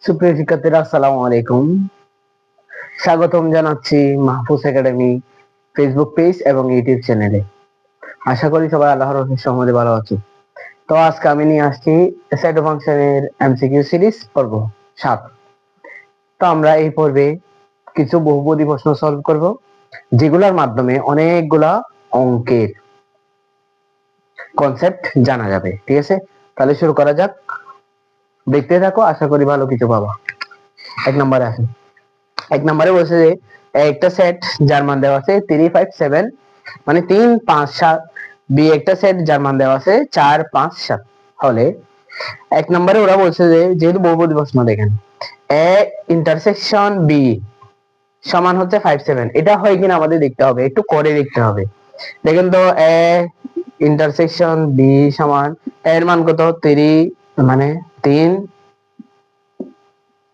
সুপ্রিয় শিক্ষার্থীরা, আসসালামু আলাইকুম। স্বাগতম জানাচ্ছি মাহফুজ একাডেমি ফেসবুক পেজ এবং ইউটিউব চ্যানেলে। আশা করি সবাই আল্লাহর রহমতে ভালো আছো। তো আজকে আমি নিয়ে আসছি অ্যাসাইড ফাংশনের এমসিকিউ সিরিজ পর্ব 7। তো আমরা এই পর্বে কিছু বহুপদী প্রশ্ন সলভ করব, যেগুলোর মাধ্যমে অনেকগুলা অঙ্কের কনসেপ্ট জানা যাবে। ঠিক আছে, তাহলে শুরু করা যাক। দেখতে থাকো, আশা করি ভালো কিছু পাবা। এক নম্বরে বলছে যে একটা সেট যার মান দেওয়া আছে 3 5 7, মানে 3 5 7, বি একটা সেট যার মান দেওয়া আছে 4 5 7 হলে এক নম্বরে ওরা বলছে যে যেহেতু বহুপদী প্রশ্ন, দেখেন এ ইন্টারসেকশন বি সমান হচ্ছে 5 7, এটা হয় কিনা আমাদের দেখতে হবে, একটু করে দেখতে হবে। দেখেন তো এ ইন্টারসেকশন বি সমান এর মান কত 3, মানে 3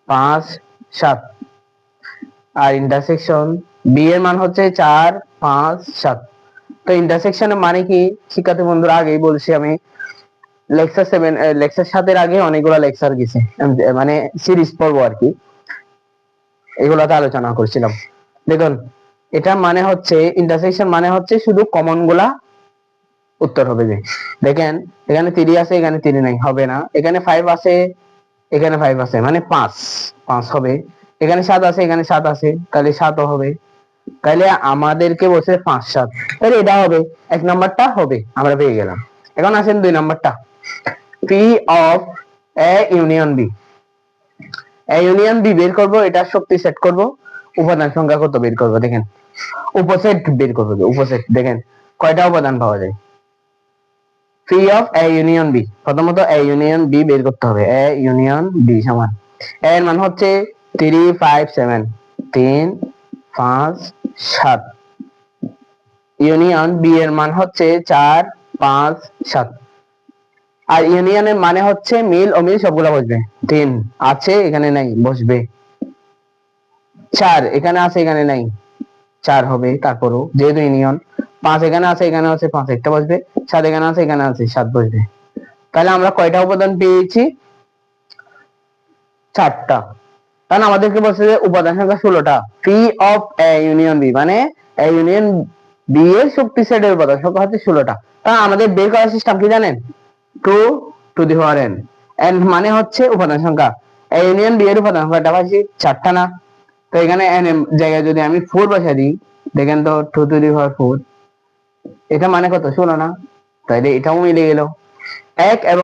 5 7, আর ইন্টারসেকশন বি এর মান হচ্ছে 4 5 7। তো ইন্টারসেকশনের মানে কি শিক্ষার্থী বন্ধুরা, আগেই বলছি আমি, লেকচার 7 লেকচার 7 এর আগে অনেকগুলো লেকচার গেছে, মানে সিরিজ পর্ব আর কি, এগুলাতে আলোচনা করছিলাম। দেখুন, এটা মানে হচ্ছে ইন্টারসেকশন মানে হচ্ছে শুধু কমন গুলা উত্তর হবে। যে দেখেন এখানে 3 আছে, এখানে 3 নাই, হবে না। এখানে 5 আছে, এখানে 5 আছে, মানে 5 5 হবে। এখানে 7 আছে, এখানে 7 আছে, তাহলে 7 হবে। তাহলে আমাদেরকে বলছে 5 7, তাহলে এটা হবে। এক নাম্বারটা হবে, আমরা পেয়ে গেলাম। এখন আসেন 2 নাম্বারটা, P of A union B. A union B বের করব, এটা শক্তি সেট করব, উপাদান সংখ্যা কত বের করব। দেখেন উপসেট বের করব, উপসেট দেখেন কয়টা উপাদান পাওয়া যায়। P of A union B, প্রথমত এ ইউনিয়ন বি বের করতে হবে। এ ইউনিয়ন বি সমান এর মান হচ্ছে 3 5 7, 3 5 7, ইউনিয়ন বি এর মান হচ্ছে 4 5 7। আর ইউনিয়নের মানে হচ্ছে মিল অমিল সবগুলা বসবে। 3 আছে, এখানে নাই, বসবে। 4 এখানে আছে, এখানে নাই, 4 হবে তারপরও যেহেতু ইউনিয়ন। 5 এখানে আছে, এখানে আছে, 5 একটা বসবে। 7 এখানে আছে, এখানে আছে, 7 বসবে। তাহলে আমরা কয়টা উপাদান পেয়েছি? 4টা। কারণ আমাদেরকে বলছে যে উপাদান সংখ্যা 16টা। P of A union B মানে এ ইউনিয়ন বি এর শক্তি সেটের উপাদান সংখ্যা হচ্ছে 16টা। তা আমাদের বের করার সিস্টেম কি জানেন? 2 to the power n। n মানে হচ্ছে উপাদান সংখ্যা। এ ইউনিয়ন বি এর উপাদান সংখ্যাটা পাচ্ছি 4টা না? তো এখানে n এর জায়গায় যদি আমি 4 বসাই দিই, দেখেন তো 2 টু দি পাওয়ার 4, এটা মানে কত? 16 না? তাইলে এটাও মিলে গেল। এক এবং